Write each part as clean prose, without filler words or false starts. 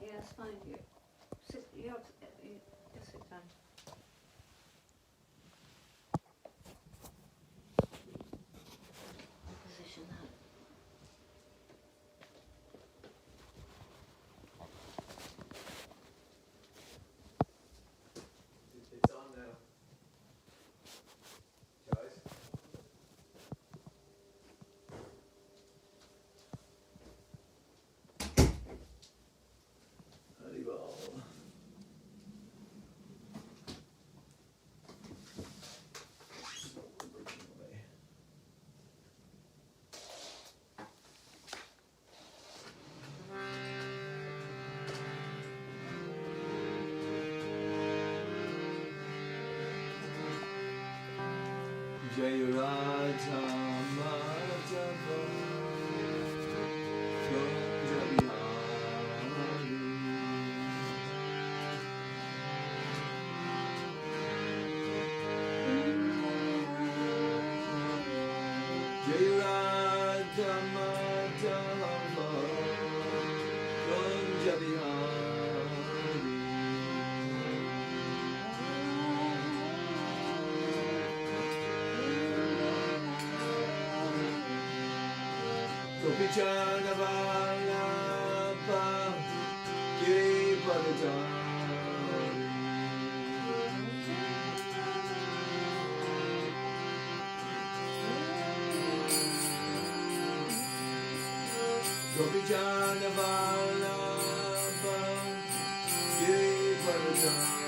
Yeah, it's fine. You just sit down. Position that. It's on now. Guys. Haribol. Jai Radha Madhava Kunja Bihari Jai Radha Madhava Kunja Bihari Gopichana Vallabha Giripadachari Gopichana Vallabha Giripadachari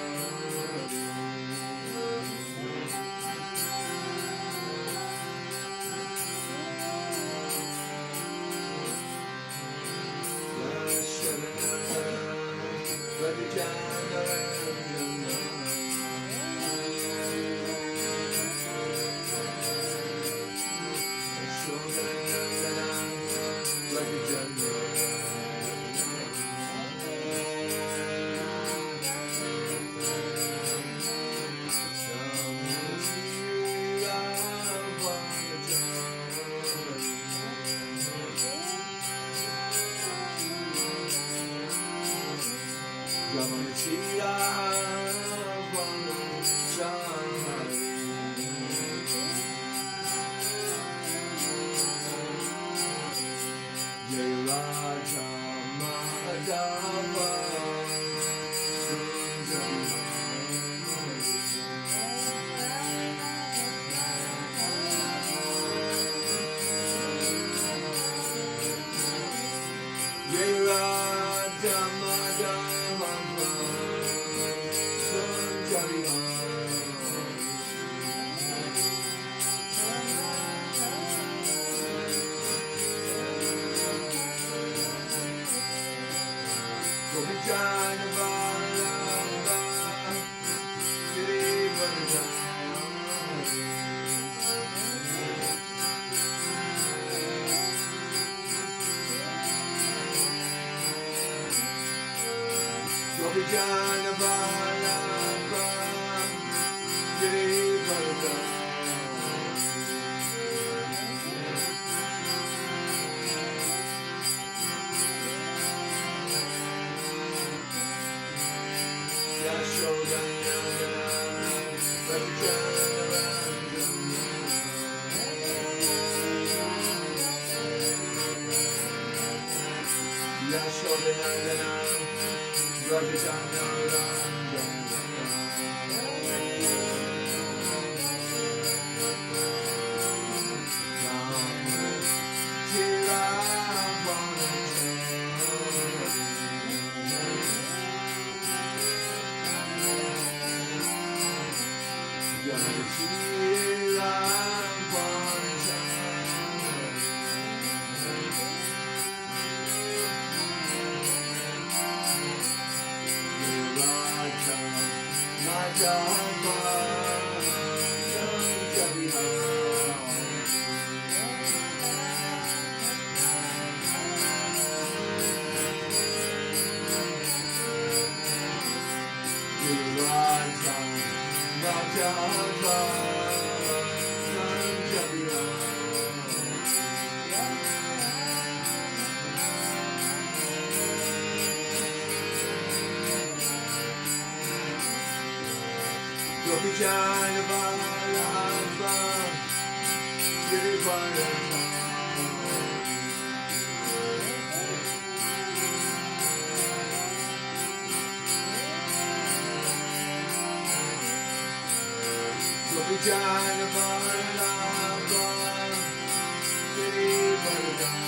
Gopijana Vallabha Girivaradhari Gopijana Vallabha Girivaradhari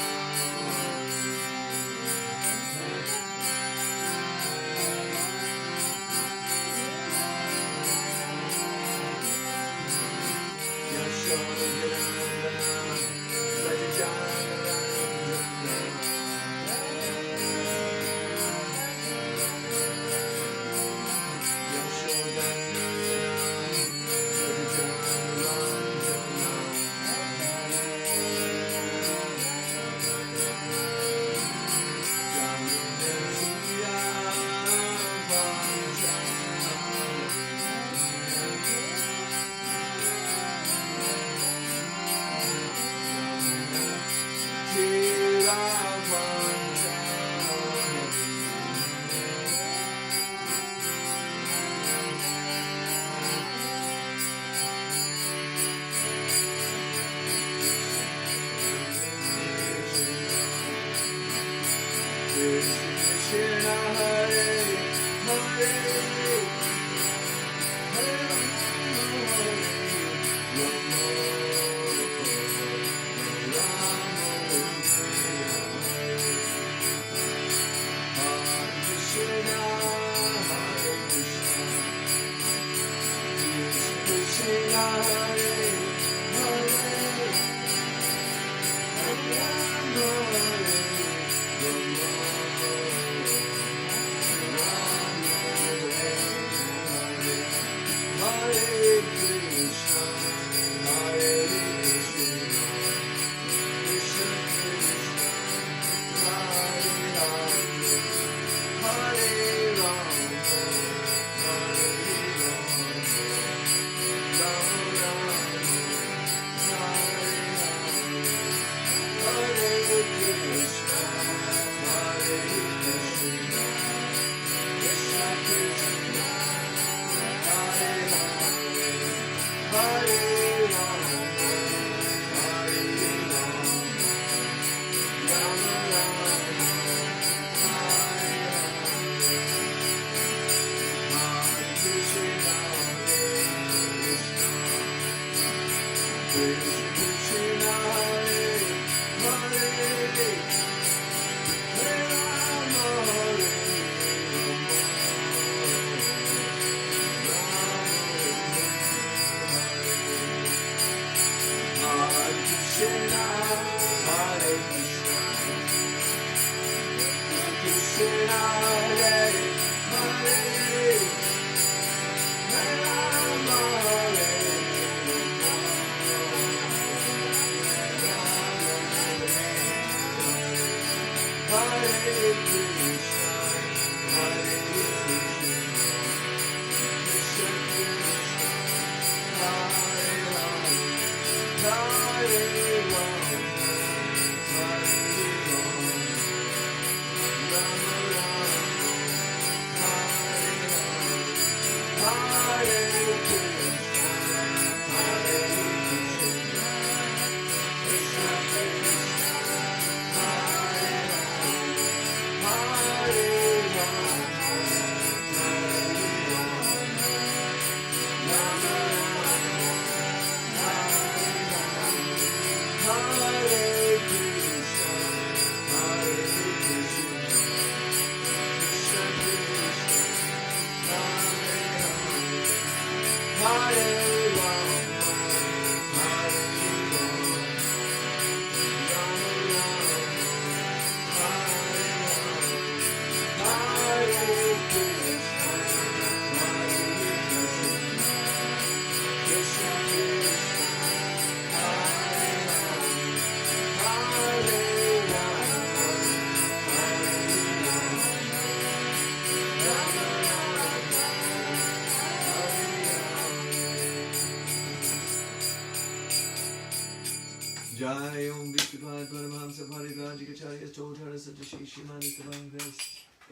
Jai Om Vishnupada Paramahamsa Parivajikacharya Chodhara Satashi Shimani Savangas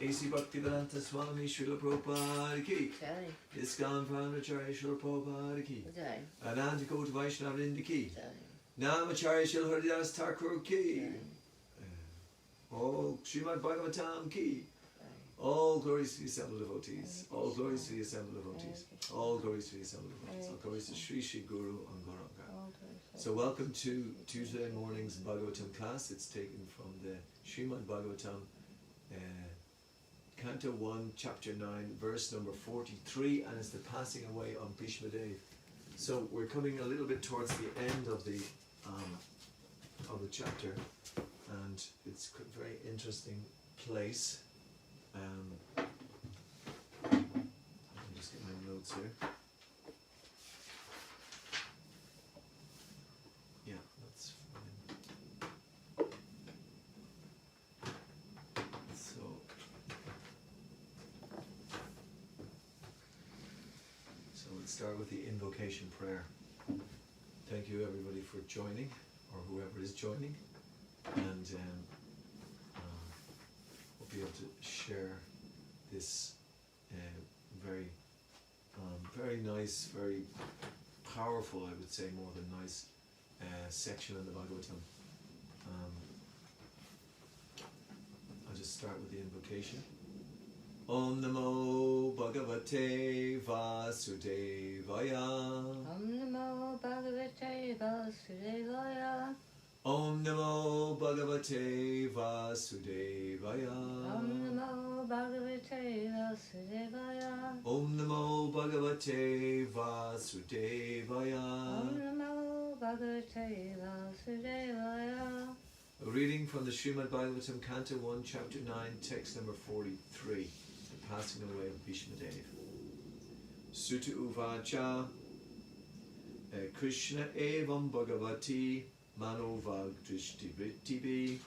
A.C. Bhaktivedanta Swami Srila Prabhupada ki. Jai. ISKCON Pramacharya Srila Prabhupada ki. Jai. Anandikota Vaishnava Vrinda ki. Jai. Namacharya Srila Haridas Thakur ki. Jai. All Srimad Bhagavatam ki. Jai. All glories to the assembled devotees. All glories to the assembled devotees. All glories to the assembled devotees. All glories to Sri Sri Guru Angaranga. So welcome to Tuesday morning's Bhagavatam class. It's taken from the Srimad Bhagavatam, Canto 1, Chapter 9, verse number 43, and it's the passing away of Bhishma Dev. So we're coming a little bit towards the end of the chapter, and it's a very interesting place. Let me just get my notes here. Yeah, that's fine. So let's start with the invocation prayer. Thank you everybody for joining, or whoever is joining, and we'll be able to share this very nice, very powerful, I would say more than nice, section in the Bhagavatam. I'll just start with the invocation. Om Namo Bhagavate Vasudevaya. Om Namo Bhagavate Vasudevaya. Om Namo Bhagavate Vasudevaya. Om Namo Bhagavate Vasudevaya. Om Namo Bhagavate Vasudevaya. Om Namo Bhagavate Vasudevaya. A reading from the Srimad Bhagavatam, Canto 1, Chapter 9, text number 43, the passing away of Bhishma Dev. Sutta Uvacha Krishna evam Bhagavati Manovag Drishti Vrittibi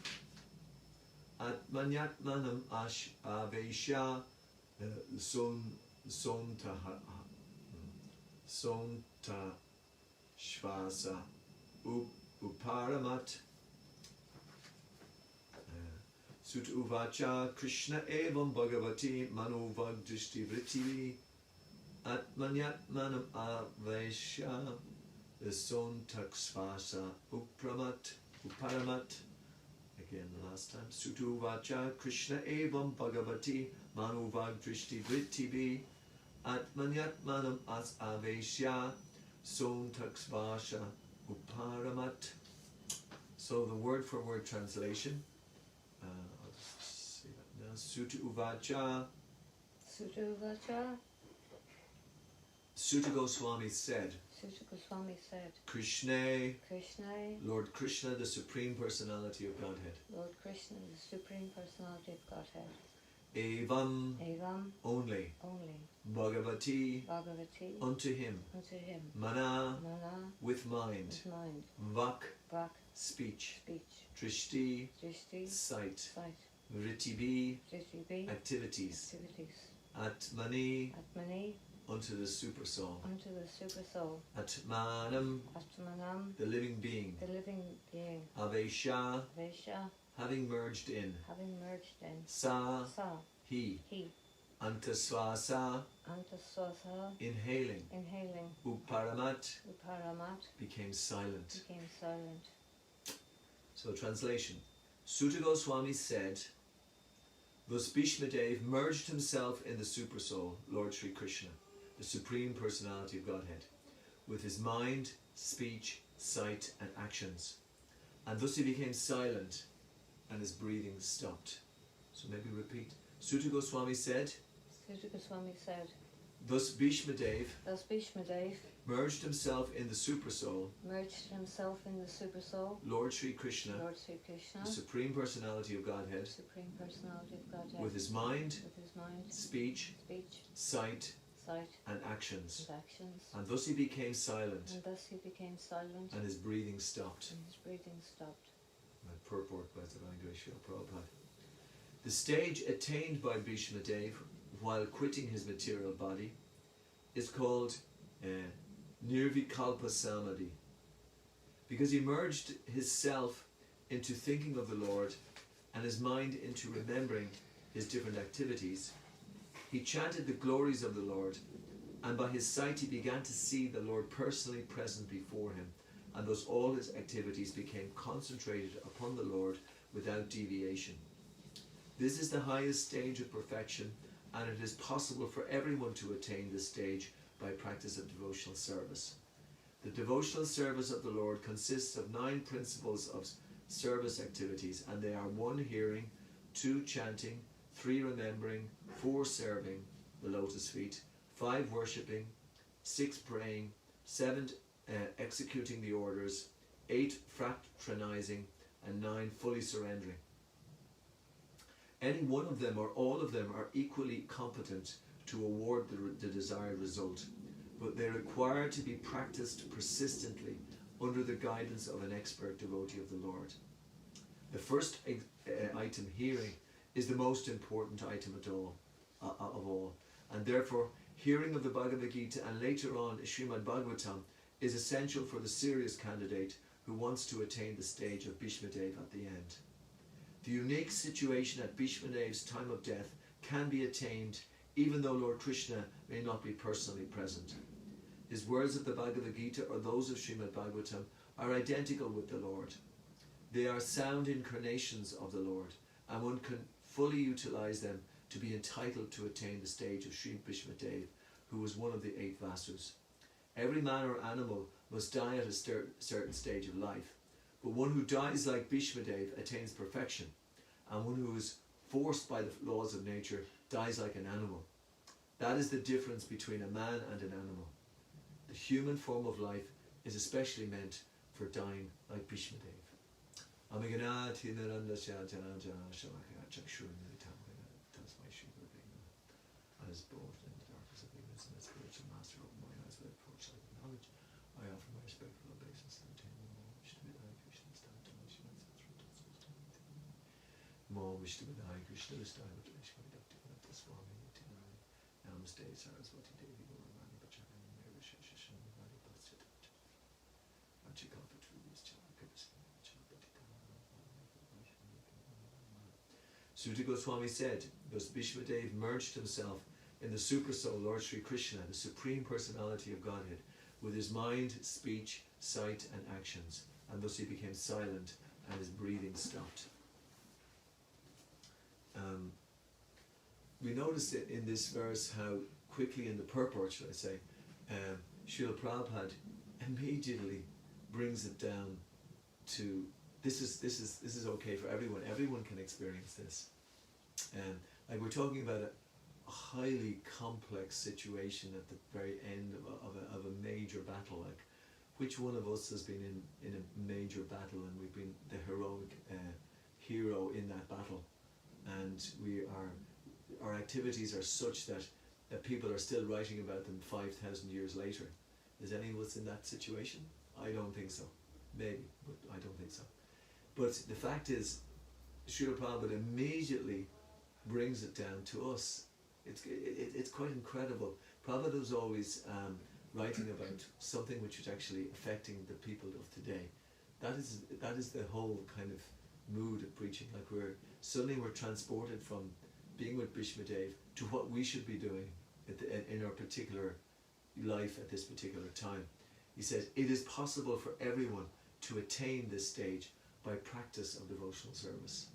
Atmanyatmanam Ash Avesha Sonta Shvasa Uparamat. Sutta Uvacha Krishna evam Bhagavati Manovag Drishti Vrittibi Atmanyatmanam Avesha Sontaksvasa Uparamat. Again, the last time. Sutta Uvacha Krishna evam Bhagavati Manovag Drishti Vrittibi Atmanyatmanam Avesha Sontaksvasa Uparamat. So the word for word translation. I'll just say that now. Sutta Uvacha. Sutta Uvacha. Sutta Goswami said. Sutta Goswami said. Krishna. Krishna. Lord Krishna, the Supreme Personality of Godhead. Lord Krishna, the Supreme Personality of Godhead. Evam. Evam. Only. Only. Bhagavati. Bhagavati. Unto him. Unto him. Mana. Mana. With mind. With mind. Vak. Vak. Speech. Speech. Drishti. Drishti. Sight. Sight. Vritibi. Vritibi. Activities. Activities. Atmani. Atmani. Unto the super soul. Unto the super soul. Atmanam. Atmanam. The living being. The living being. Avesha. Vesha. Having merged in. Having merged in. Sa. Sa. He. He. Antaswasa. Antaswasa. Inhaling. Inhaling. Uparamat. Uparamat. Became silent. Became silent. So translation. Sutta Goswami said, thus Bhishma Dev merged himself in the super soul, Lord Sri Krishna, the Supreme Personality of Godhead, with his mind, speech, sight and actions. And thus he became silent and his breathing stopped. So maybe repeat. Sutta Goswami said, Sutta Goswami said, thus Bhishma Dev thus Bhishma Dev merged himself in the super soul, merged himself in the super soul, Lord Sri Krishna, Lord Sri Krishna, the Supreme Personality of Godhead, Supreme Personality of Godhead, with his mind, speech, sight sight and actions. and actions. And thus he became silent And thus he became silent and his breathing stopped. and his breathing stopped. My purport by Srila Prabhupada. The stage attained by Bhishma Dev while quitting his material body is called Nirvikalpa Samadhi, because he merged his self into thinking of the Lord and his mind into remembering his different activities, he chanted the glories of the Lord, and by his sight he began to see the Lord personally present before him, and thus all his activities became concentrated upon the Lord without deviation. This is the highest stage of perfection, and it is possible for everyone to attain this stage by practice of devotional service. The devotional service of the Lord consists of 9 principles of service activities, and they are 1 hearing, 2 chanting, 3 remembering, 4 serving the lotus feet, 5 worshipping, 6 praying, 7 executing the orders, 8 fraternizing, and 9 fully surrendering. Any one of them or all of them are equally competent to award the desired result, but they require to be practiced persistently under the guidance of an expert devotee of the Lord. The first item, hearing, is the most important item of all, and therefore hearing of the Bhagavad Gita and later on Srimad Bhagavatam is essential for the serious candidate who wants to attain the stage of Bhishma Dev at the end. The unique situation at Bhishma Dev's time of death can be attained even though Lord Krishna may not be personally present. His words of the Bhagavad Gita or those of Srimad Bhagavatam are identical with the Lord. They are sound incarnations of the Lord, and one can fully utilize them to be entitled to attain the stage of Sri Bhishma Dev, who was one of the 8 Vasus. Every man or animal must die at a certain stage of life, but one who dies like Bhishma Dev attains perfection, and one who is forced by the laws of nature dies like an animal. That is the difference between a man and an animal. The human form of life is especially meant for dying like Bhishma Dev. As both in the darkness of ignorance and the spiritual master of my eyes with approach like knowledge, I offer my respectful obeisance to the table of all Vishnu Vidai Krishna Stai Tamashi Mo Vishnu Vidai Krishna Stai Vatashmi Dakti Vanata Swami Tinari Namaste Saraswati Devi Gauravani Bacharani Mary Shashishan Vivadi Paschat Achikapa Trubis Chakapasmi Chapati Suta Goswami said, thus Bhishma Dev merged himself in the Super Soul, Lord Sri Krishna, the Supreme Personality of Godhead, with his mind, speech, sight and actions, and thus he became silent and his breathing stopped. We notice it in this verse how quickly in the purport, should I say, Srila Prabhupada immediately brings it down to this is okay for everyone. Everyone can experience this. Like we're talking about a highly complex situation at the very end of a major battle. Like, which one of us has been in a major battle and we've been the heroic hero in that battle, and our activities are such that people are still writing about them 5,000 years later. Is any of us in that situation? I don't think so. Maybe, but I don't think so. But the fact is, Srila Prabhupada immediately brings it down to us. It's quite incredible. Prabhupada was always writing about something which is actually affecting the people of today. That is the whole kind of mood of preaching. Like we're transported from being with Bhishma Dev to what we should be doing in our particular life at this particular time. He said, it is possible for everyone to attain this stage by practice of devotional service.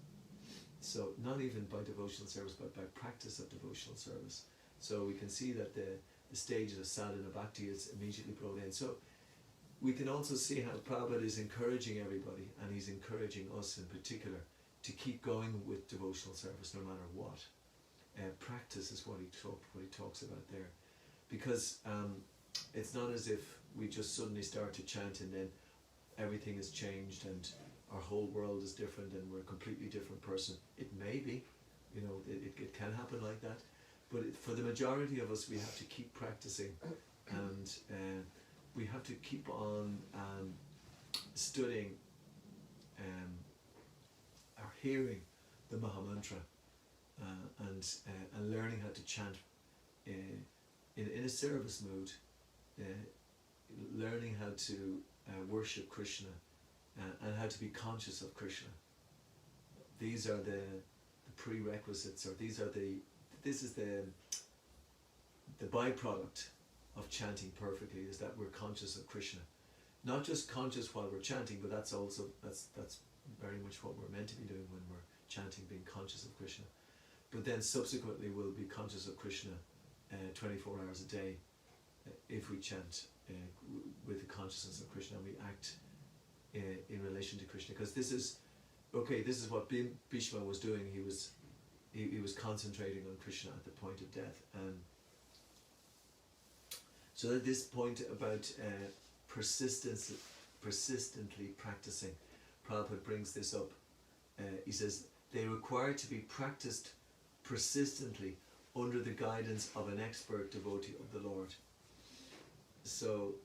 So not even by devotional service, but by practice of devotional service. So we can see that the stages of sadhana bhakti is immediately brought in. So we can also see how Prabhupada is encouraging everybody, and he's encouraging us in particular, to keep going with devotional service no matter what. Practice is what he talks about there, because it's not as if we just suddenly start to chant and then everything has changed and our whole world is different and we're a completely different person. It may be, it can happen like that, but for the majority of us, we have to keep practicing, and we have to keep on studying or hearing the Mahamantra and learning how to chant in a service mood, learning how to worship Krishna and how to be conscious of Krishna. These are the prerequisites, or this is the byproduct of chanting perfectly, is that we're conscious of Krishna. Not just conscious while we're chanting, but that's very much what we're meant to be doing when we're chanting, being conscious of Krishna. But then subsequently we'll be conscious of Krishna 24 hours a day if we chant with the consciousness of Krishna, and we act in relation to Krishna. Because this is what Bhishma was doing. He was concentrating on Krishna at the point of death. And so at this point about persistently practicing, Prabhupada brings this up. He says, they require to be practiced persistently under the guidance of an expert devotee of the Lord. So,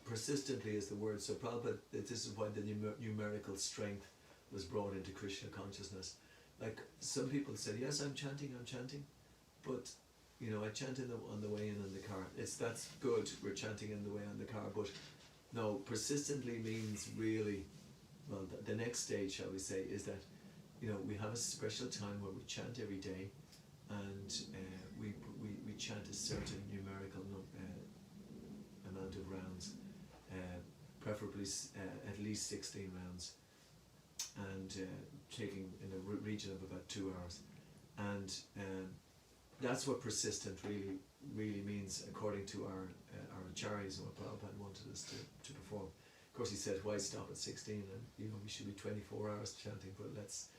persistently is the word. So Prabhupada, this is why the numerical strength was brought into Krishna consciousness. Like some people said, yes, I'm chanting, but I chant on the way in the car. That's good, we're chanting in the way on the car, but no, persistently means really, well, the next stage, shall we say, is that we have a special time where we chant every day, and we chant a certain numerical amount of rounds, preferably at least 16 rounds, and taking in a region of about 2 hours, and that's what persistent really means, according to our acharyas and what Prabhupada wanted us to perform. Of course, he said, why stop at 16? And we should be 24 hours chanting, but let's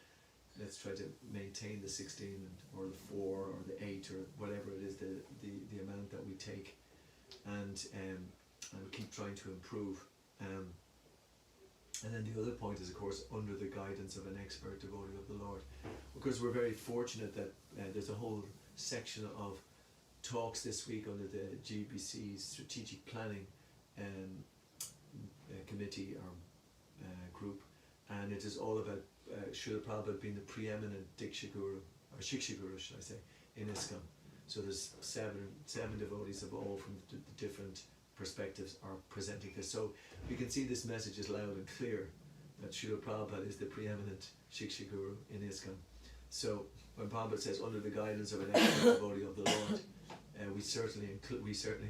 try to maintain the 16 or the 4 or the 8 or whatever it is, the amount that we take, and keep trying to improve. And then the other point is, of course, under the guidance of an expert devotee of the Lord. Because we're very fortunate that there's a whole section of talks this week under the GBC Strategic Planning Committee or group, and it is all about Srila Prabhupada being the preeminent Diksha Guru, or Shiksha Guru, should I say, in ISKCON. So there's seven devotees of all from the different perspectives are presenting this. So we can see this message is loud and clear, that Srila Prabhupada is the preeminent Shiksha Guru in ISKCON. So when Prabhupada says under the guidance of an expert devotee of the Lord, we certainly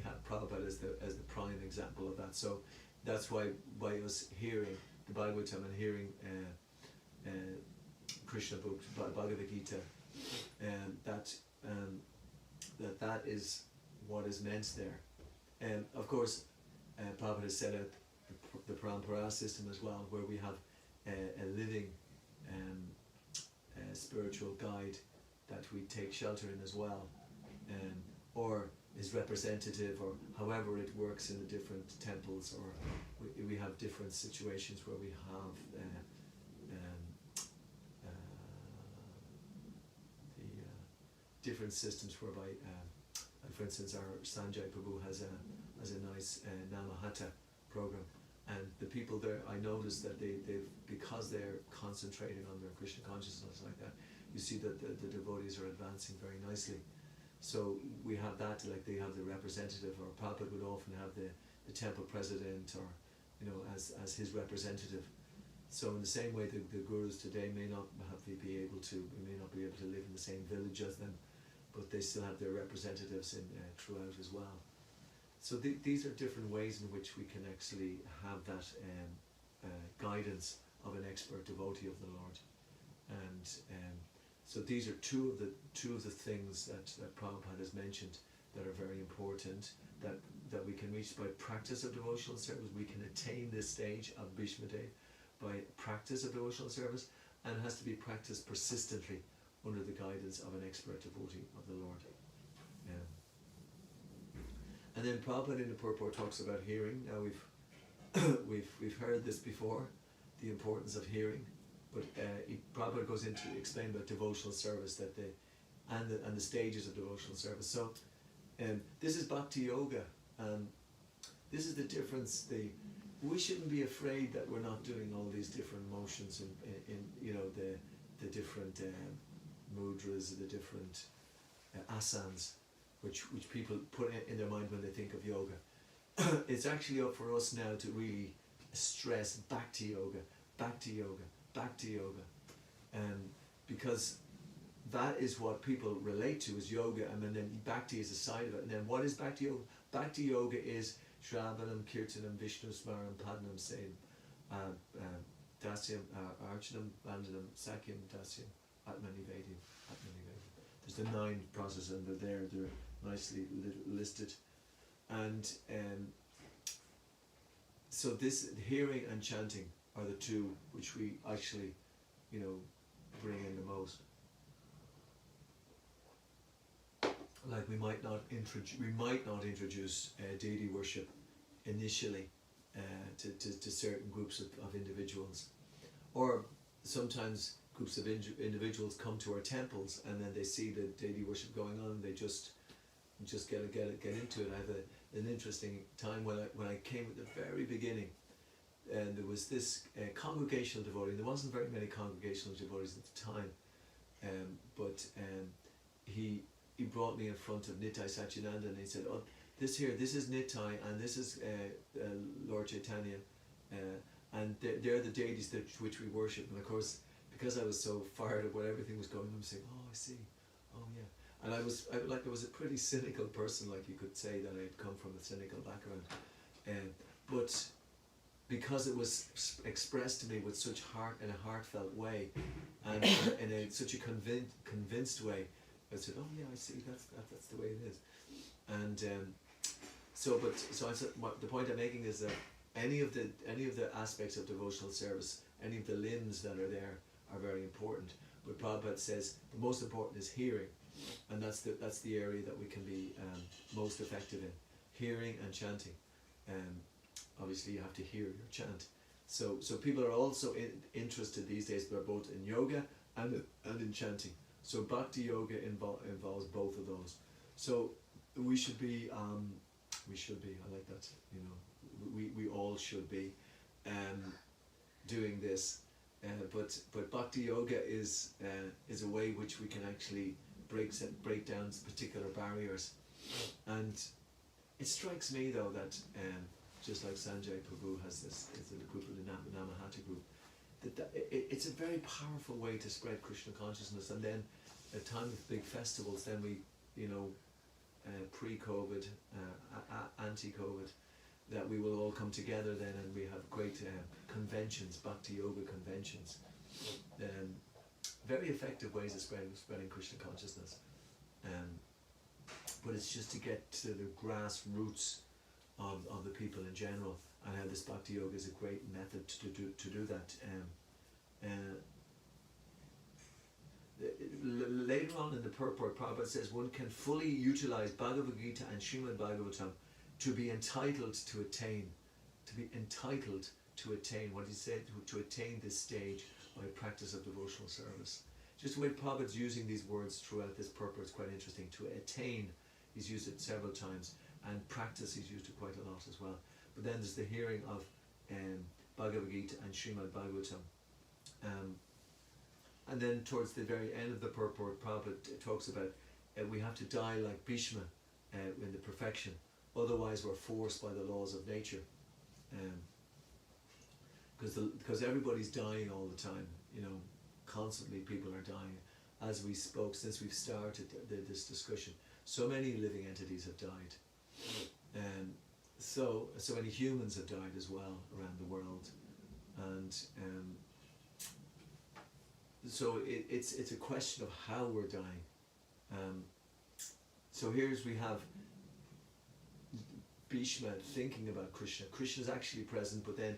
have Prabhupada as the prime example of that. So that's why by us hearing the Bhagavatam and hearing Krishna books, Bhagavad Gita, that is what is meant there. Of course, Prabhupada has set out the Parampara system as well, where we have a living spiritual guide that we take shelter in as well, or is representative, or however it works in the different temples, or we have different situations where we have different systems whereby, for instance, our Sanjay Prabhu has a nice Namahata program, and the people there, I noticed that they've because they're concentrating on their Krishna consciousness like that, you see that the devotees are advancing very nicely. So we have that, like they have the representative, or Prabhupada would often have the temple president, or as his representative. So in the same way, the gurus today may not be able to live in the same village as them, but they still have their representatives throughout as well. So these are different ways in which we can actually have that guidance of an expert devotee of the Lord, and so these are two of the things that Prabhupada has mentioned that are very important, that we can reach by practice of devotional service. We can attain this stage of Bhishma Dev by practice of devotional service, and it has to be practiced persistently under the guidance of an expert devotee of the Lord. And then Prabhupada in the purport talks about hearing. Now we've heard this before, the importance of hearing, but Prabhupada goes into explain about devotional service, and the stages of devotional service. So this is Bhakti Yoga, and this is the difference. We shouldn't be afraid that we're not doing all these different motions in the different mudras, the different asanas, which people put in their mind when they think of yoga. It's actually up for us now to really stress Bhakti Yoga, Bhakti Yoga, Bhakti Yoga, because that is what people relate to as yoga, and then bhakti is a side of it. And then what is bhakti yoga? Bhakti yoga is Shravanam, Kirtanam, Vishnu Smaram, Padnam, Sayam, Dasyam, Archanam, Vandanam, Sakyam, Dasyam, Atmanivedam, Atmanivedam. There's the 9 processes, and they're nicely listed. And so this hearing and chanting are the 2 which we actually, bring in the most. Like we might not introduce deity worship initially to certain groups of individuals, or sometimes groups of individuals come to our temples and then they see the deity worship going on and they just get into it. I have an interesting time when I came at the very beginning, and there was this congregational devotee. There wasn't very many congregational devotees at the time, but he brought me in front of Nitai Satyananda, and he said, "Oh, this is Nitai, and this is Lord Chaitanya, and they're the deities which we worship." And of course, because I was so fired at what everything was going on, I'm saying, "Oh, I see. Oh, yeah." And I was a pretty cynical person, like you could say that I had come from a cynical background, but because it was expressed to me with such in a heartfelt way, and in such a convinced way, I said, "Oh yeah, I see. That's the way it is." And so I said, the point I'm making is that any of the aspects of devotional service, any of the limbs that are there, are very important. But Prabhupada says the most important is hearing, and that's the area that we can be most effective in, hearing and chanting. Obviously, you have to hear your chant. So people are also interested these days, but both in yoga and in chanting. So bhakti yoga involves both of those. So we should be, I like that, we all should be doing this. But bhakti yoga is a way which we can actually break down particular barriers. And it strikes me though that just like Sanjay Prabhu has this, it's a group of the Namahata group, it's a very powerful way to spread Krishna consciousness. And then at time of big festivals, then we, pre-COVID, anti-COVID, that we will all come together then, and we have great conventions, bhakti yoga conventions, very effective ways of spreading Krishna consciousness. But it's just to get to the grassroots of the people in general, and how this bhakti yoga is a great method to do that. Later on in the purport, Prabhupada says one can fully utilize Bhagavad Gita and Srimad Bhagavatam to be entitled to attain. What he said, to attain this stage by practice of devotional service. Just the way Prabhupada's using these words throughout this purport is quite interesting. To attain, he's used it several times, and practice, he's used it quite a lot as well. But then there's the hearing of Bhagavad Gita and Srimad Bhagavatam. And then towards the very end of the purport, Prabhupada talks about we have to die like Bhishma in the perfection, otherwise we're forced by the laws of nature. Because everybody's dying all the time, constantly people are dying. As we spoke, since we've started this discussion, so many living entities have died. So many humans have died as well around the world. And so it's a question of how we're dying. So we have Bhishma thinking about Krishna. Krishna's actually present, but then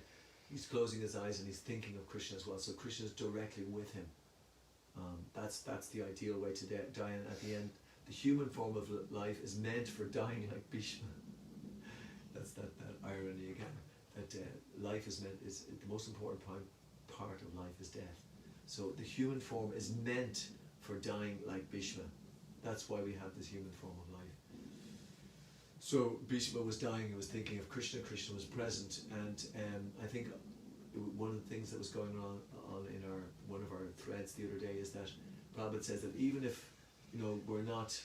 he's closing his eyes and he's thinking of Krishna as well. So Krishna's directly with him. That's the ideal way to die. And at the end, the human form of life is meant for dying like Bhishma. That's that irony again. That life is the most important part of life is death. So the human form is meant for dying like Bhishma. That's why we have this human form of life. So Bhishma was dying, he was thinking of Krishna, Krishna was present, and I think one of the things that was going on in one of our threads the other day is that Prabhupada says that even if we're not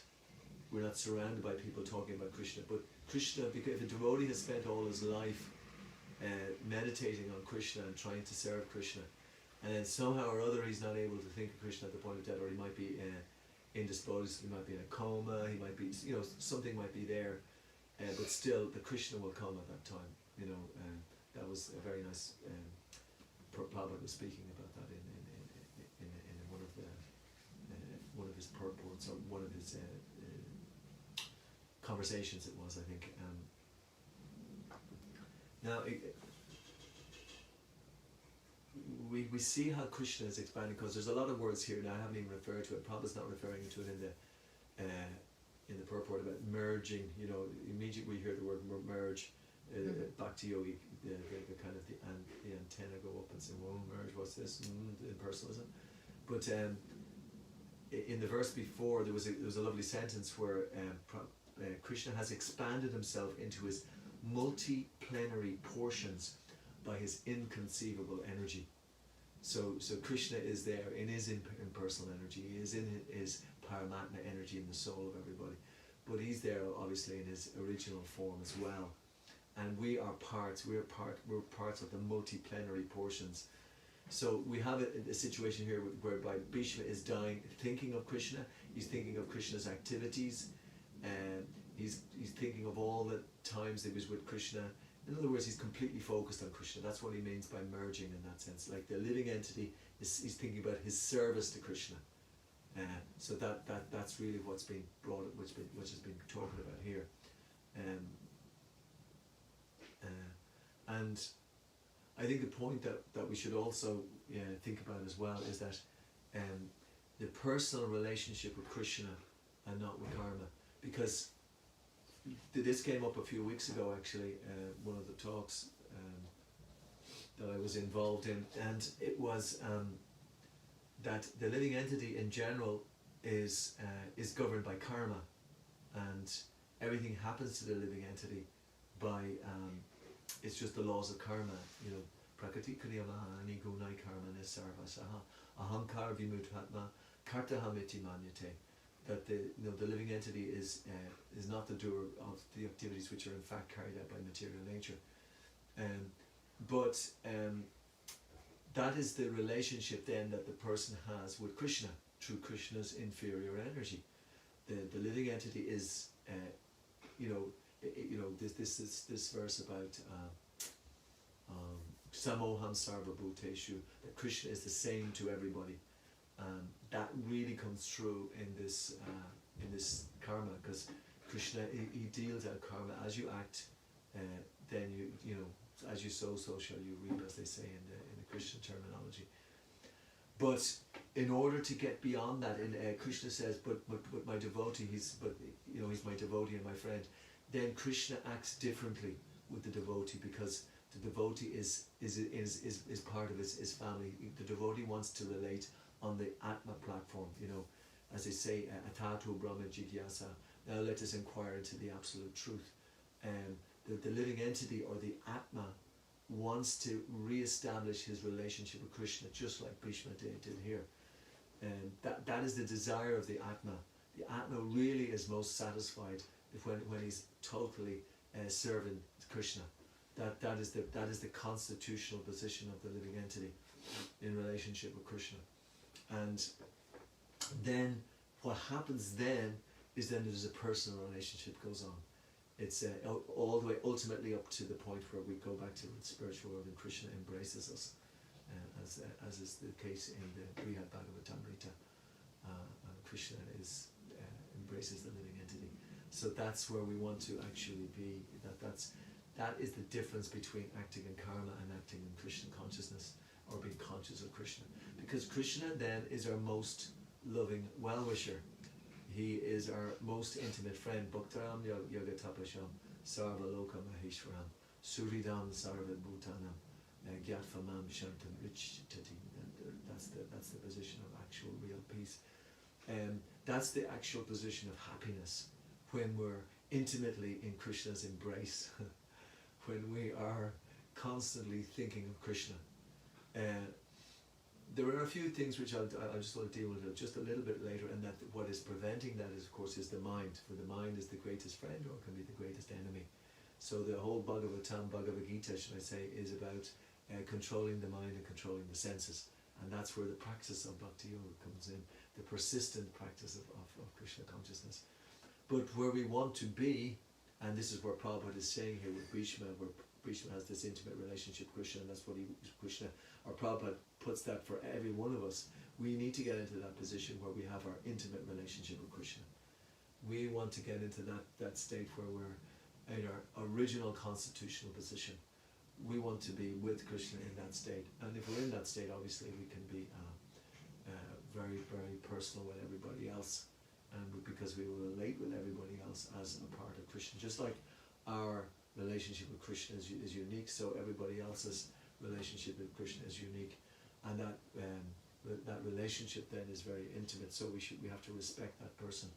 surrounded by people talking about Krishna, but Krishna, because if a devotee has spent all his life meditating on Krishna and trying to serve Krishna, and then somehow or other he's not able to think of Krishna at the point of death, or he might be indisposed, he might be in a coma, he might be, something might be there, but still the Krishna will come at that time. That was a very nice. Prabhupada was speaking about that in one of his purports, or one of his conversations. It was, I think. Now, we see how Krishna is expanding, because there's a lot of words here. Now I haven't even referred to it. Prabhupada's not referring to it in the purport about merging. Immediately we hear the word merge. Bhakti yogi, the kind of the antenna go up and say, "Whoa, merge, what's this?" Impersonalism. But in the verse before, there was a lovely sentence where Krishna has expanded himself into his multi-plenary portions by his inconceivable energy. So Krishna is there in his impersonal energy. He is in his Paramatma energy in the soul of everybody, but he's there obviously in his original form as well. And we are parts. We're parts of the multi-plenary portions. So we have a situation here whereby Bhishma is dying, thinking of Krishna. He's thinking of Krishna's activities, and he's thinking of all the times that he was with Krishna. In other words, he's completely focused on Krishna. That's what he means by merging in that sense. Like the living entity, he's thinking about his service to Krishna. So that's really what's been brought, which has been talked about here. And I think the point that we should also think about as well is that the personal relationship with Krishna and not with karma, because this came up a few weeks ago actually, one of the talks that I was involved in, and it was that the living entity in general is governed by karma, and everything happens to the living entity by it's just the laws of karma. Prakriti kriyamani gunai karma nisarva saha ahankar vimuthatma kartahamiti manyate. That the living entity is not the doer of the activities which are in fact carried out by material nature, but that is the relationship then that the person has with Krishna through Krishna's inferior energy. The living entity is this verse about samoham sarva bhuteshu, that Krishna is the same to everybody. That really comes through in this karma, because Krishna he deals out karma. As you act, then you as you sow, so shall you reap, as they say in the Christian terminology. But in order to get beyond that, Krishna says, but my devotee, he's my devotee and my friend. Then Krishna acts differently with the devotee, because the devotee is part of his family. The devotee wants to relate on the Atma platform, as they say, Atatu Brahma Jigyasa. Now let us inquire into the absolute truth. The living entity, or the Atma, wants to re-establish his relationship with Krishna, just like Bhishma did here. That is the desire of the Atma. The Atma really is most satisfied when he's totally serving Krishna. That is the constitutional position of the living entity in relationship with Krishna. And then what happens then is there's a personal relationship goes on. It's all the way ultimately up to the point where we go back to the spiritual world and Krishna embraces us, as is the case in the Brihad Bhagavatamrita. Krishna embraces the living entity. So that's where we want to actually be. That is the difference between acting in karma and acting in Krishna consciousness, or being conscious of Krishna. Because Krishna then is our most loving well-wisher. He is our most intimate friend. Bhaktaram Yogatapasham Sarva Loka Maheshwaram Suridam Sarva Bhutanam Gyatfamam Shantam Richtati. That's the position of actual real peace. That's the actual position of happiness, when we're intimately in Krishna's embrace, when we are constantly thinking of Krishna. There are a few things which I just want to deal with just a little bit later, and that what is preventing that is, of course, is the mind. For the mind is the greatest friend, or can be the greatest enemy. So the whole Bhagavad Gita, should I say, is about controlling the mind and controlling the senses, And that's where the practice of Bhakti Yoga comes in, the persistent practice of Krishna consciousness. But where we want to be, and this is where Prabhupada is saying here with Bhishma, where Bhishma has this intimate relationship with Krishna, and that's what Krishna, or Prabhupada puts that for every one of us. We need to get into that position where we have our intimate relationship with Krishna. We want to get into that state where we're in our original constitutional position. We want to be with Krishna in that state. And if we're in that state, obviously we can be very, very personal with everybody else. And because we will relate with everybody else as a part of Krishna. Just like our relationship with Krishna is unique, so everybody else's relationship with Krishna is unique. And that relationship then is very intimate, so we have to respect that person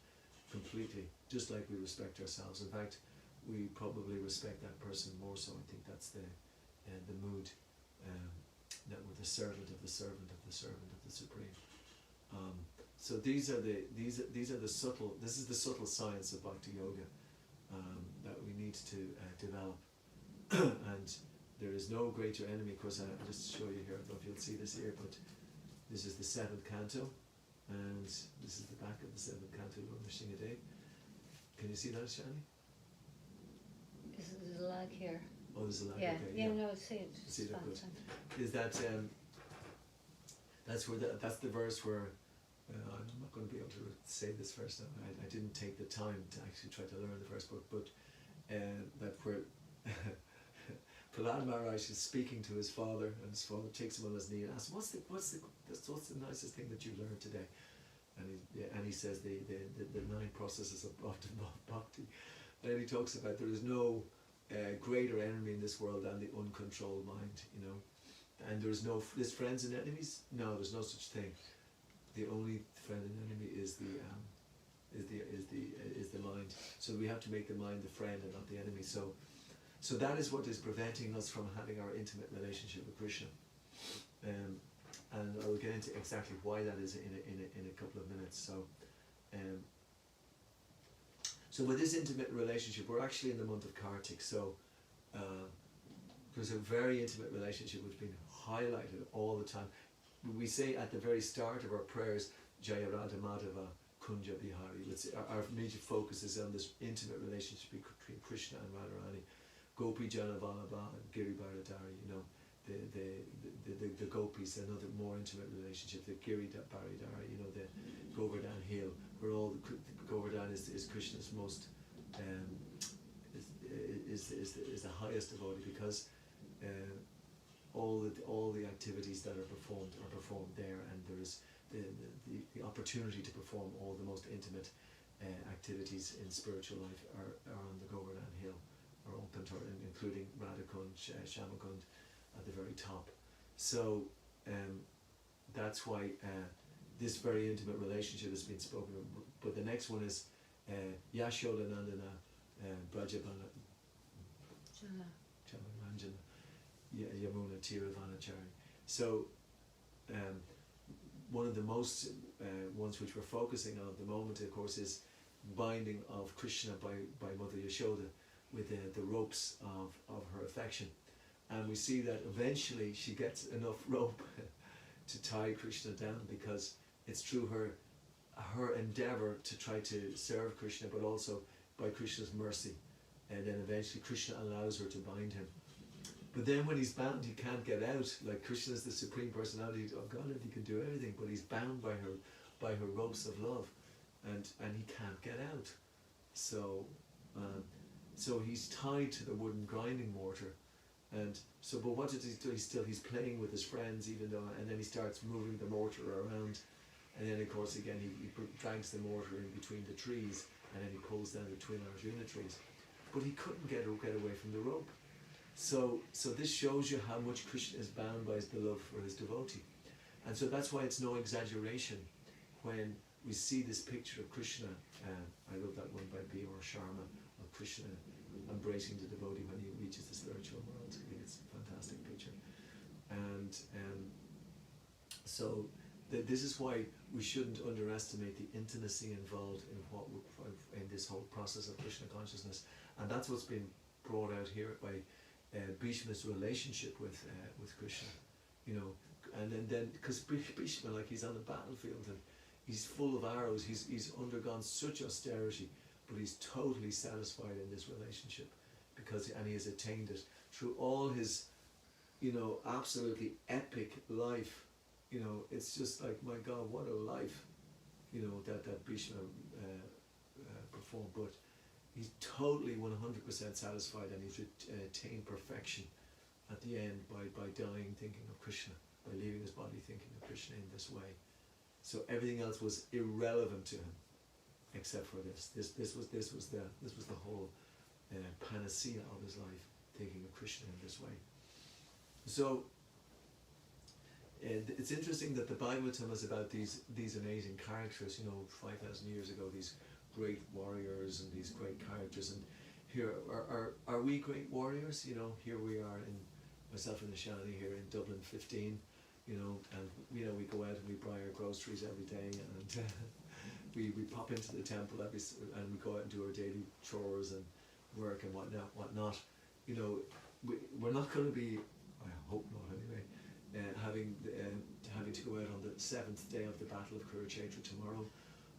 completely, just like we respect ourselves. In fact, we probably respect that person more so. I think that's the mood, that we're the servant of the servant of the servant of the Supreme. So this is the subtle science of Bhakti Yoga that we need to develop. And there is no greater enemy. Of course, I'll just show you here, I don't know if you'll see this here, but this is the 7th canto, and this is the back of the 7th canto, Lord Shingadev. Can you see that, Shani? There's a lag here. Oh, there's a lag, Yeah, okay. yeah, no, I see it. See It's that, fine, good. fine. Is that, that's the verse where, I'm not going to be able to say this verse now. I didn't take the time to actually try to learn the verse, but that where Prahlad Maharaj is speaking to his father, and his father takes him on his knee and asks, what's the nicest thing that you learned today? And he says the 9 processes of bhakti. And then he talks about there is no greater enemy in this world than the uncontrolled mind, you know. And there's friends and enemies. No, there's no such thing. The only friend and enemy is the mind. So we have to make the mind the friend and not the enemy. So that is what is preventing us from having our intimate relationship with Krishna. And I will get into exactly why that is in a couple of minutes. So with this intimate relationship, we're actually in the month of Kartik. So there's a very intimate relationship which has been highlighted all the time. We say at the very start of our prayers, Jaya Radha Madhava Kunja Bihari. Our major focus is on this intimate relationship between Krishna and Radharani. Gopi Jana Vallabha and Giri Bharadari, you know, the gopis, another more intimate relationship, the Giri Bharadari, you know, the Govardhan hill, where all the Govardhan is Krishna's most, is the highest devotee, because all the activities that are performed there, and there is the opportunity to perform all the most intimate activities in spiritual life are on the Govardhan hill, are open to, including Radhakund, Shamakund at the very top. So that's why this very intimate relationship has been spoken of. But the next one is Yashoda Nandana Brajabana Chamaranjana Yamuna Tiravanachari. So one of the most ones which we're focusing on at the moment, of course, is binding of Krishna by Mother Yashoda with the ropes of her affection. And we see that eventually she gets enough rope to tie Krishna down, because it's through her endeavour to try to serve Krishna, but also by Krishna's mercy. And then eventually Krishna allows her to bind him. But then when he's bound, he can't get out. Like, Krishna is the Supreme Personality of Godhead, he can do everything, but he's bound by her ropes of love, and he can't get out. So he's tied to the wooden grinding mortar. And so, but what does he do? He's playing with his friends, even though, and then he starts moving the mortar around, and then of course again he drags the mortar in between the trees, and then he pulls down the twin Arjuna trees. But he couldn't get away from the rope. So this shows you how much Krishna is bound by his beloved for his devotee. And so that's why it's no exaggeration when we see this picture of Krishna. I love that one by B.R. Sharma, of Krishna embracing the devotee when he reaches the spiritual world. I think it's a fantastic picture. And so this is why we shouldn't underestimate the intimacy involved in this whole process of Krishna consciousness. And that's what's been brought out here by Bhishma's relationship with Krishna. You know, and then because Bhishma, like, he's on the battlefield and he's full of arrows, he's undergone such austerity, but he's totally satisfied in this relationship and he has attained it through all his, absolutely epic life. It's just like, my God, what a life, that Bhishma performed. But he's totally 100% satisfied, and he's attained perfection at the end by dying thinking of Krishna, by leaving his body thinking of Krishna in this way. So everything else was irrelevant to him, except for this. This was the whole panacea of his life, thinking of Krishna in this way. So it's interesting that the Bible tells us about these amazing characters. 5,000 years ago, these great warriors and these great characters. And here are we great warriors? Here we are, in myself and Nishani here in Dublin 15. And we go out and we buy our groceries every day, and we pop into the temple and we go out and do our daily chores and work and whatnot. We're not going to be, I hope not anyway, having to go out on the 7th day of the Battle of Kurukshetra tomorrow,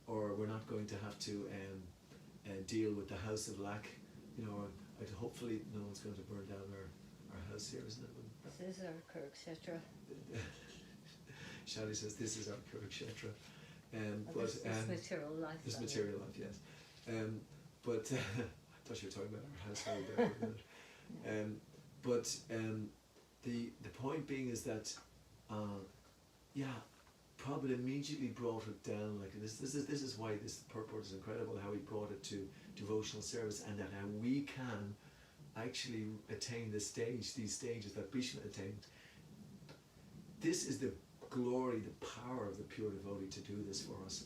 or we're not going to have to deal with the House of Lack. Hopefully no one's going to burn down our house here, isn't it? This is our Kurukshetra. Shadi says this is our Kurukshetra. This material life. This material life, yes. But I thought you were talking about our household there for a minute. But the point being is that, Prabhupada immediately brought it down. Like this is why this purport is incredible. How he brought it to devotional service, and that how we can actually attain these stages that Bhishma attained. This is the glory, the power of the pure devotee to do this for us.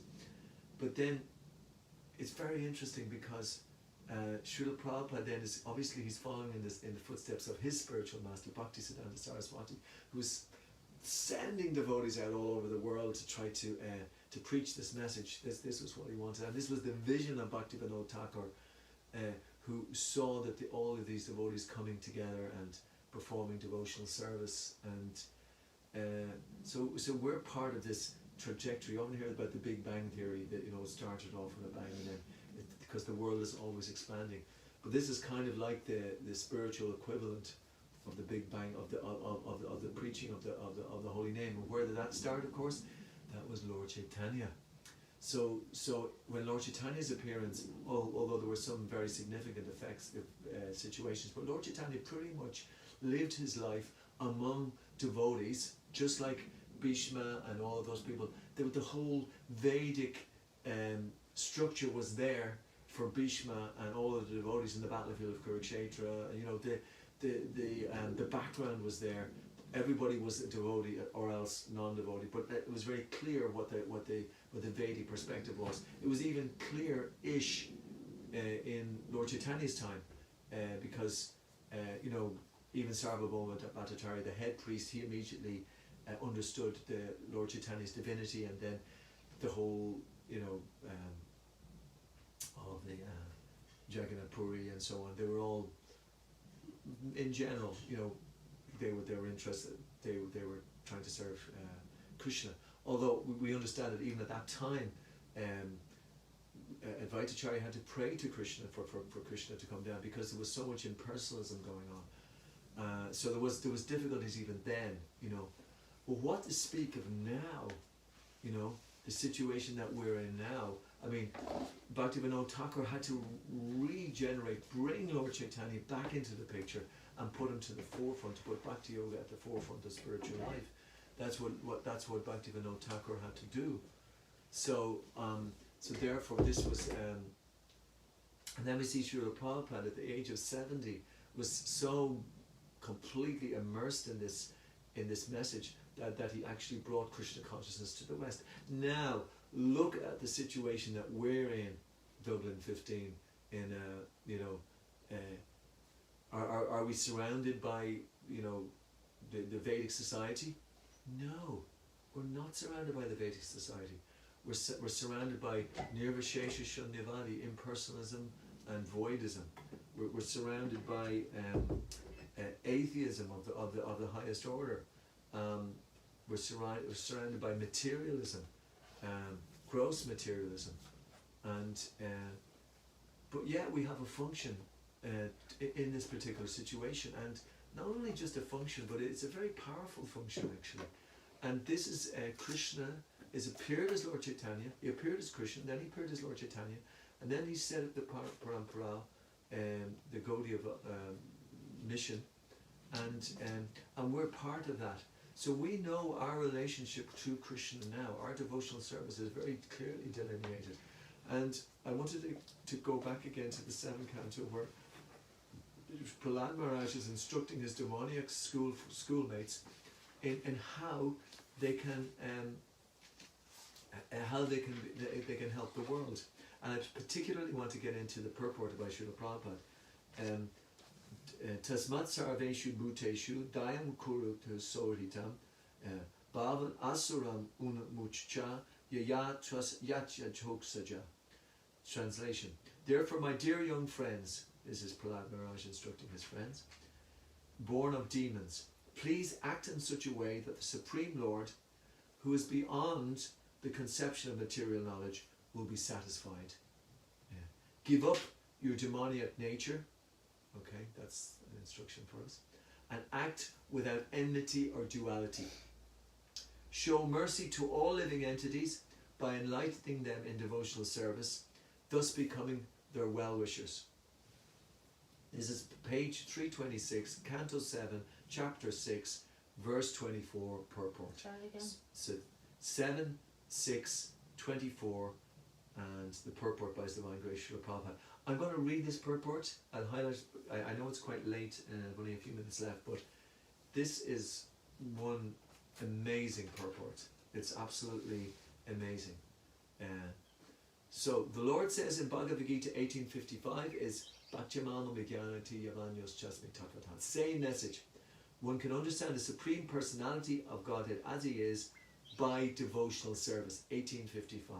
But then it's very interesting because Srila Prabhupada then is obviously he's following in the footsteps of his spiritual master Bhaktisiddhanta Saraswati, who's sending devotees out all over the world to try to preach this message. This was what he wanted, and this was the vision of Bhaktivinoda Thakur, who saw that all of these devotees coming together and performing devotional service, and so we're part of this trajectory. You often hear about the Big Bang Theory, that it started off with a bang, and then because the world is always expanding. But this is kind of like the spiritual equivalent of the Big Bang, of the preaching of the holy name. And where did that start? Of course, that was Lord Chaitanya. So when Lord Chaitanya's appearance, although there were some very significant situations, but Lord Chaitanya pretty much lived his life among devotees, just like Bhishma and all of those people. The whole Vedic structure was there for Bhishma and all of the devotees in the battlefield of Kurukshetra. The background was there. Everybody was a devotee or else non-devotee, but it was very clear what the Vedic perspective was. It was even clear-ish in Lord Chaitanya's time, because even Sarvabhauma Bhattacharya, the head priest, he immediately understood the Lord Chaitanya's divinity, and then the whole of the Jagannath Puri and so on. They were all, in general, they were interested. They were trying to serve Krishna. Although we understand that even at that time, Advaitacharya had to pray to Krishna for Krishna to come down, because there was so much impersonalism going on. So there was difficulties even then, But what to speak of now, the situation that we're in now. I mean, Bhaktivinoda Thakur had to bring Lord Chaitanya back into the picture and put him to the forefront, to put Bhakti Yoga at the forefront of spiritual life. That's what Bhaktivinoda Thakur had to do. So therefore this was, and then we see Srila Prabhupada at the age of 70 was so completely immersed in this message that he actually brought Krishna consciousness to the West. Now look at the situation that we're in, Dublin 15. Are we surrounded by the Vedic society? No, we're not surrounded by the Vedic society. We're surrounded by Nirvishesha Shunyavadi, impersonalism and voidism. We're surrounded by atheism of the highest order. we're surrounded by materialism, gross materialism, and but yet we have a function in this particular situation, and not only just a function, but it's a very powerful function actually. And this is Krishna is appeared as Lord Chaitanya. He appeared as Krishna, then he appeared as Lord Chaitanya, and then he set up the Parampara, the Gaudiya mission, and we're part of that. So we know our relationship to Krishna now. Our devotional service is very clearly delineated. And I wanted to go back again to the 7th canto where Prahlad Maharaj is instructing his demoniac schoolmates in how they can help the world. And I particularly want to get into the purport by Srila Prabhupada. Tasmat sarveshu bhuteshu dayam kurutu soritam bhavan asuram unmuchcha yayatras yachajhoksaja. Translation. Therefore, my dear young friends, this is Prahlad Maharaj instructing his friends, born of demons, please act in such a way that the Supreme Lord, who is beyond the conception of material knowledge, will be satisfied. Yeah. Give up your demoniac nature. Okay, that's an instruction for us. And act without enmity or duality. Show mercy to all living entities by enlightening them in devotional service, thus becoming their well-wishers. This is page 326, Canto 7, Chapter 6, verse 24, purport. Try it again. So 7, 6, 24, and the purport by His Divine Grace Srila Prabhupada. I'm going to read this purport. I'll highlight, I know it's quite late, only a few minutes left, but this is one amazing purport. It's absolutely amazing. So the Lord says in Bhagavad Gita 1855 is Bhaktyamama Vijnanati Yavanyos Chasmi Tatvatan. Same message. One can understand the Supreme Personality of Godhead as He is by devotional service. 1855.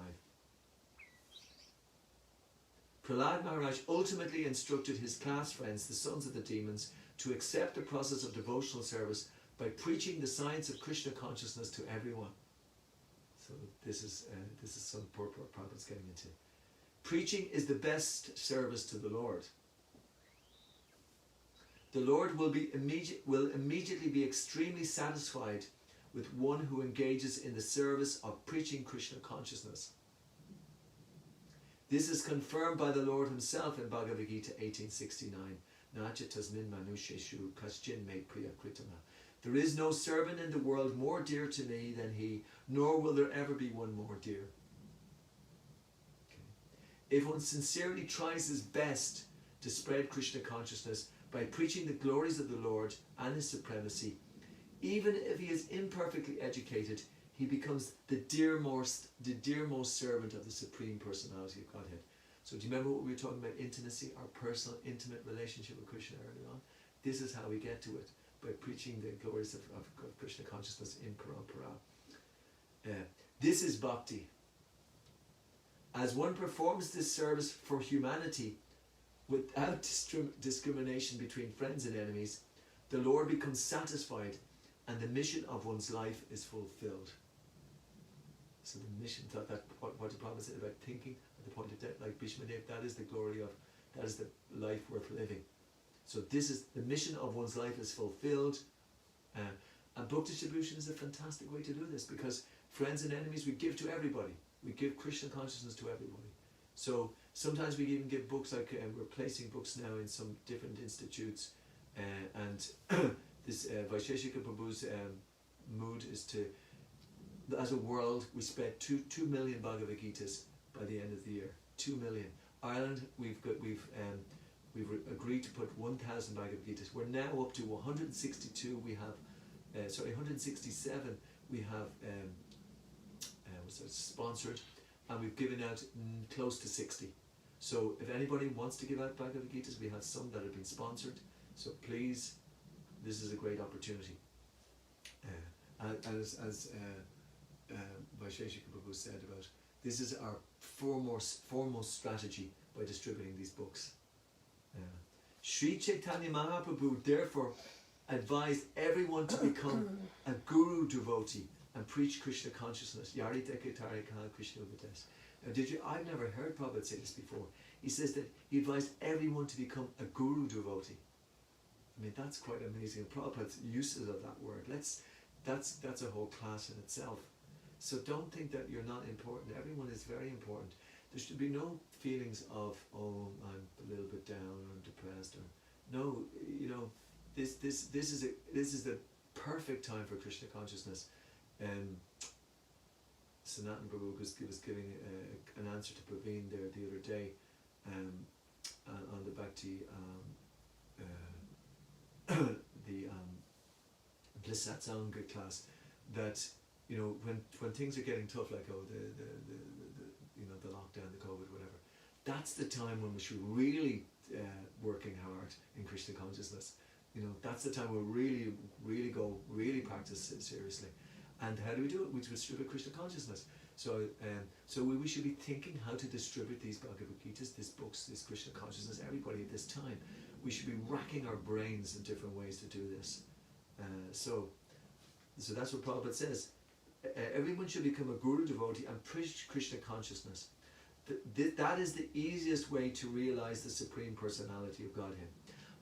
Prahlad Maharaj ultimately instructed his class friends, the sons of the demons, to accept the process of devotional service by preaching the science of Krishna consciousness to everyone. So this is some purport Prabhupada's getting into. Preaching is the best service to the Lord. The Lord will immediately be extremely satisfied with one who engages in the service of preaching Krishna consciousness. This is confirmed by the Lord Himself in Bhagavad Gita 1869. Nacha tasmin manusheshu kaschin me priya kritama. There is no servant in the world more dear to me than he, nor will there ever be one more dear. Okay. If one sincerely tries his best to spread Krishna consciousness by preaching the glories of the Lord and His supremacy, even if he is imperfectly educated, he becomes the dearmost servant of the Supreme Personality of Godhead. So do you remember what we were talking about, intimacy, our personal, intimate relationship with Krishna earlier on? This is how we get to it, by preaching the glories of Krishna consciousness in Parampara. This is bhakti. As one performs this service for humanity without discrimination between friends and enemies, the Lord becomes satisfied and the mission of one's life is fulfilled. So the mission, what the Prabhupada said about thinking at the point of death, like Bhishmadev, that is the glory of, that is the life worth living. So this is, the mission of one's life is fulfilled. And book distribution is a fantastic way to do this, because friends and enemies, we give to everybody. We give Krishna consciousness to everybody. So sometimes we even give books, like we're placing books now in some different institutes, and this Vaisheshika Prabhu's mood is to, as a world, we spread 2 million Bhagavad Gitas by the end of the year. 2 million. Ireland, we've agreed to put 1,000 Bhagavad Gitas. We're now up to 162. We have 167. We have sponsored, and we've given out close to 60. So if anybody wants to give out Bhagavad Gitas, we have some that have been sponsored. So please, this is a great opportunity. As Vaisheshika Prabhu said about, this is our foremost strategy by distributing these books. Sri Chaitanya Mahaprabhu therefore advised everyone to become a guru devotee and preach Krishna consciousness. Yari Deke Tare Ka Krishna Upadesh. Now, I've never heard Prabhupada say this before. He says that he advised everyone to become a guru devotee. I mean, that's quite amazing. Prabhupada's uses of that word. That's a whole class in itself. So don't think that you're not important. Everyone is very important. There should be no feelings of, oh, I'm a little bit down, or I'm depressed, or no. You know, this is the perfect time for Krishna consciousness. Sanatan Prabhu was giving an answer to Praveen there the other day on the Bhakti the Bliss Satsanga class, that you know, when things are getting tough, like the you know, the lockdown, the COVID, whatever, that's the time when we should really working hard in Krishna consciousness. You know, that's the time we really practice it seriously. And how do we do it? We distribute Krishna consciousness. So we should be thinking how to distribute these Bhagavad Gitas, these books, this Krishna consciousness, everybody at this time. We should be racking our brains in different ways to do this. So that's what Prabhupada says. Everyone should become a guru devotee and preach Krishna consciousness. That is the easiest way to realize the Supreme Personality of Godhead.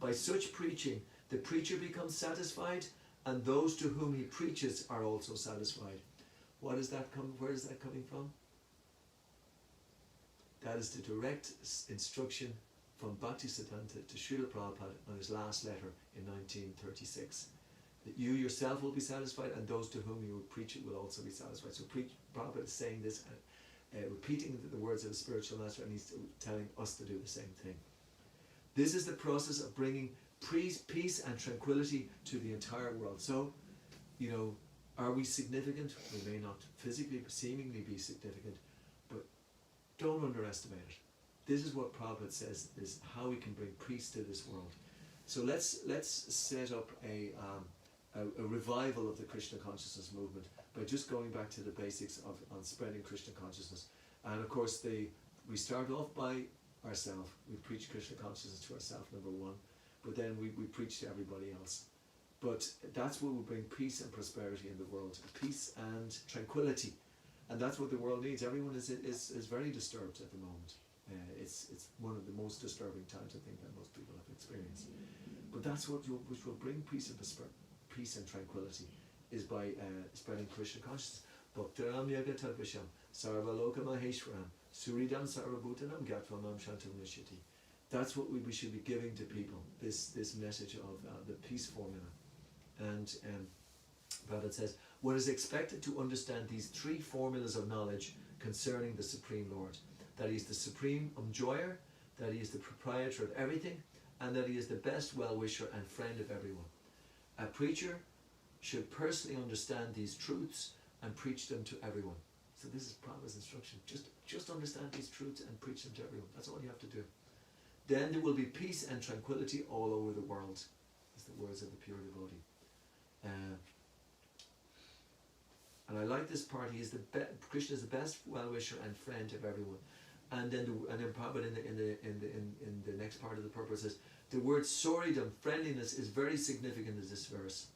By such preaching, the preacher becomes satisfied, and those to whom he preaches are also satisfied. Where is that coming from? That is the direct instruction from Bhaktisiddhanta to Srila Prabhupada on his last letter in 1936. That you yourself will be satisfied, and those to whom you will preach it will also be satisfied. So Prabhupada is saying this, repeating the words of the spiritual master, and he's telling us to do the same thing. This is the process of bringing peace and tranquility to the entire world. So, you know, are we significant? We may not physically, seemingly be significant, but don't underestimate it. This is what Prabhupada says is how we can bring peace to this world. So let's set up a revival of the Krishna consciousness movement by just going back to the basics on spreading Krishna consciousness. And of course, we start off by ourselves. We preach Krishna consciousness to ourselves, number one, but then we preach to everybody else. But that's what will bring peace and prosperity in the world, peace and tranquility, and that's what the world needs. Everyone is very disturbed at the moment. It's one of the most disturbing times, I think, that most people have experienced. But that's which will bring peace and tranquility, is by spreading Krishna consciousness. Bhaktaram Yagatadvisham Sarva Loka Maheshwaram Suridam Sarvabhutanam Gatvam Shantam Nishyati. That's what we should be giving to people, this message of the peace formula. And Prabhupada says, one is expected to understand these three formulas of knowledge concerning the Supreme Lord. That he is the supreme enjoyer, that he is the proprietor of everything, and that he is the best well-wisher and friend of everyone. A preacher should personally understand these truths and preach them to everyone. So this is Prabhupada's instruction. Just understand these truths and preach them to everyone. That's all you have to do. Then there will be peace and tranquility all over the world. Is the words of the pure devotee. And I like this part. He is Krishna is the best well-wisher and friend of everyone. And then Prabhupada in the next part of the purpose says the word soridam, friendliness, is very significant in this verse.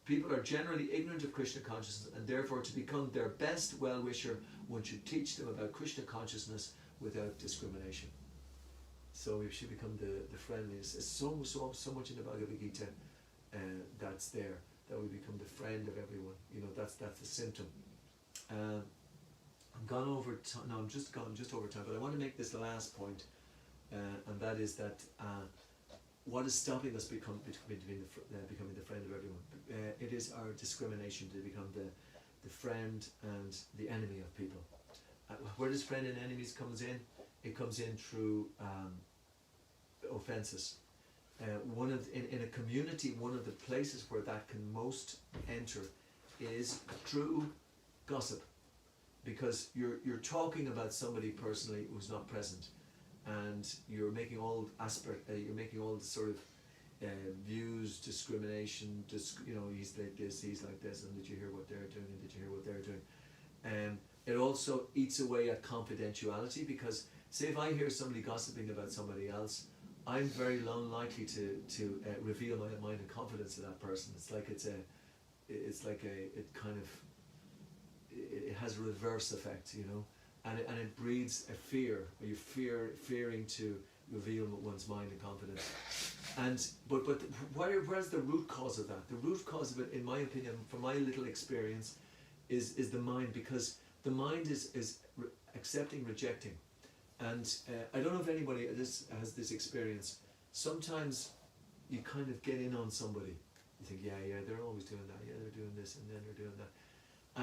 People are generally ignorant of Krishna consciousness, and therefore to become their best well-wisher, one should teach them about Krishna consciousness without discrimination. So we should become the friendliest. It's so much in the Bhagavad Gita that's there, that we become the friend of everyone. You know, that's the symptom. I'm gone over time. No, I'm just over time. But I want to make this last point, and that is that what is stopping us becoming the friend of everyone? It is our discrimination to become the friend and the enemy of people. Where does friend and enemies comes in? It comes in through offences. In a community, one of the places where that can most enter is through gossip, because you're talking about somebody personally who's not present, and you're making all the sort of views, discrimination. You know, he's like this, he's like this, and did you hear what they're doing? And did you hear what they're doing? It also eats away at confidentiality, because say if I hear somebody gossiping about somebody else, I'm very unlikely to reveal my mind and confidence to that person. It's like it's like it has a reverse effect, you know, and it breeds a fear. Or you fearing to reveal one's mind and confidence. And but where's the root cause of that? The root cause of it, in my opinion, from my little experience, is the mind, because the mind is accepting, rejecting. And I don't know if anybody has this experience. Sometimes you kind of get in on somebody. You think, yeah, they're always doing that. Yeah, they're doing this, and then they're doing that.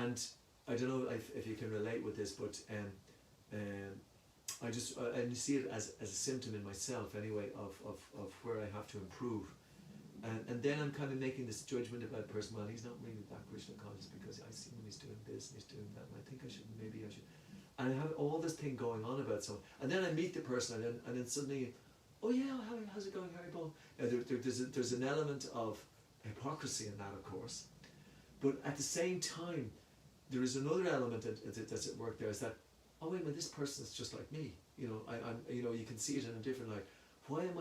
And I don't know if you can relate with this, but I just and you see it as a symptom in myself anyway of where I have to improve. And then I'm kind of making this judgment about a person. Well, he's not really that Krishna conscious because I see him, he's doing this and he's doing that, and I think maybe I should. And I have all this thing going on about someone. And then I meet the person, and then suddenly, oh yeah, how's it going, Harry Paul? There's an element of hypocrisy in that, of course. But at the same time, there is another element that's at work there, is that, oh wait a minute, this person is just like me. You know, I'm you can see it in a different light. Why am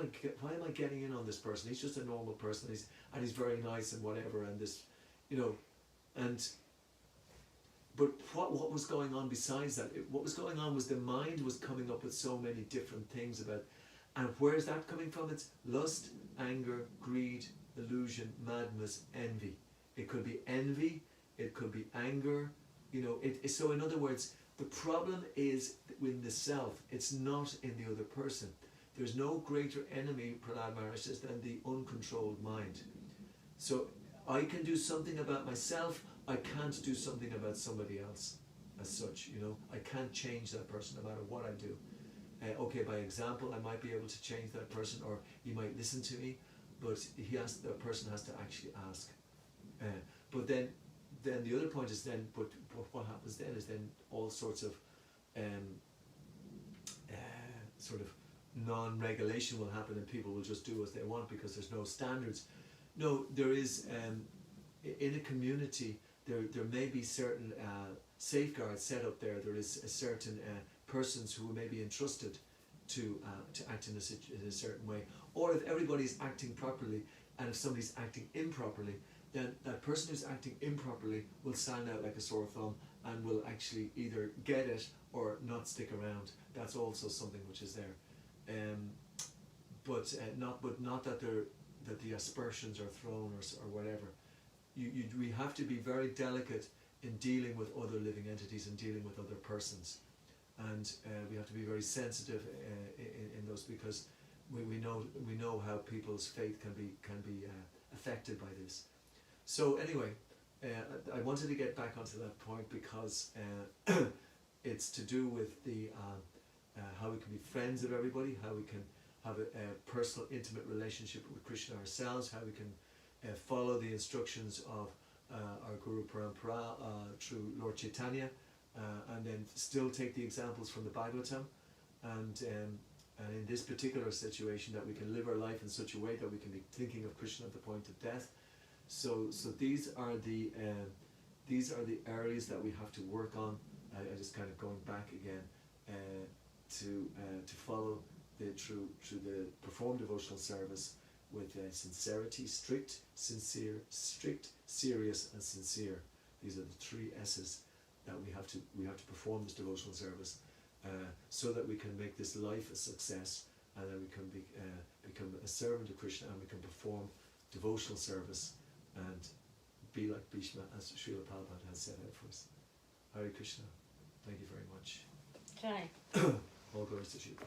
I getting in on this person? He's just a normal person. He's very nice and whatever, and this, you know, and. But what was going on besides that? What was going on was the mind was coming up with so many different things about, and where's that coming from? It's lust, anger, greed, illusion, madness, envy. It could be envy, it could be anger, you know. So in other words, the problem is in the self. It's not in the other person. There's no greater enemy, Prahlad Maharaj says, than the uncontrolled mind. So I can do something about myself. I can't do something about somebody else as such, you know. I can't change that person no matter what I do. Okay, by example, I might be able to change that person, or he might listen to me, but the person has to actually ask. But then the other point is then, but what happens then is then all sorts of sort of non-regulation will happen, and people will just do as they want because there's no standards. No, there is, in a community, there may be certain safeguards set up there. There is a certain persons who may be entrusted to act in a certain way. Or if everybody's acting properly, and if somebody's acting improperly, then that person who's acting improperly will stand out like a sore thumb and will actually either get it or not stick around. That's also something which is there. But not that the aspersions are thrown or whatever. We have to be very delicate in dealing with other living entities and dealing with other persons, and we have to be very sensitive in those, because we know how people's faith can be affected by this. So anyway, I wanted to get back onto that point because it's to do with the how we can be friends of everybody, how we can have a personal, intimate relationship with Krishna ourselves, how we can follow the instructions of our Guru Parampara through Lord Chaitanya, and then still take the examples from the Bhagavatam, and in this particular situation that we can live our life in such a way that we can be thinking of Krishna at the point of death. So these are the areas that we have to work on. I just kind of going back again to follow through the perform devotional service with sincerity, strict, sincere, strict, serious, and sincere. These are the 3 S's that we have to perform this devotional service, so that we can make this life a success, and then we can become a servant of Krishna, and we can perform devotional service and be like Bhishma, as Srila Prabhupada has set out for us. Hare Krishna. Thank you very much. Jai. All glories to Srila.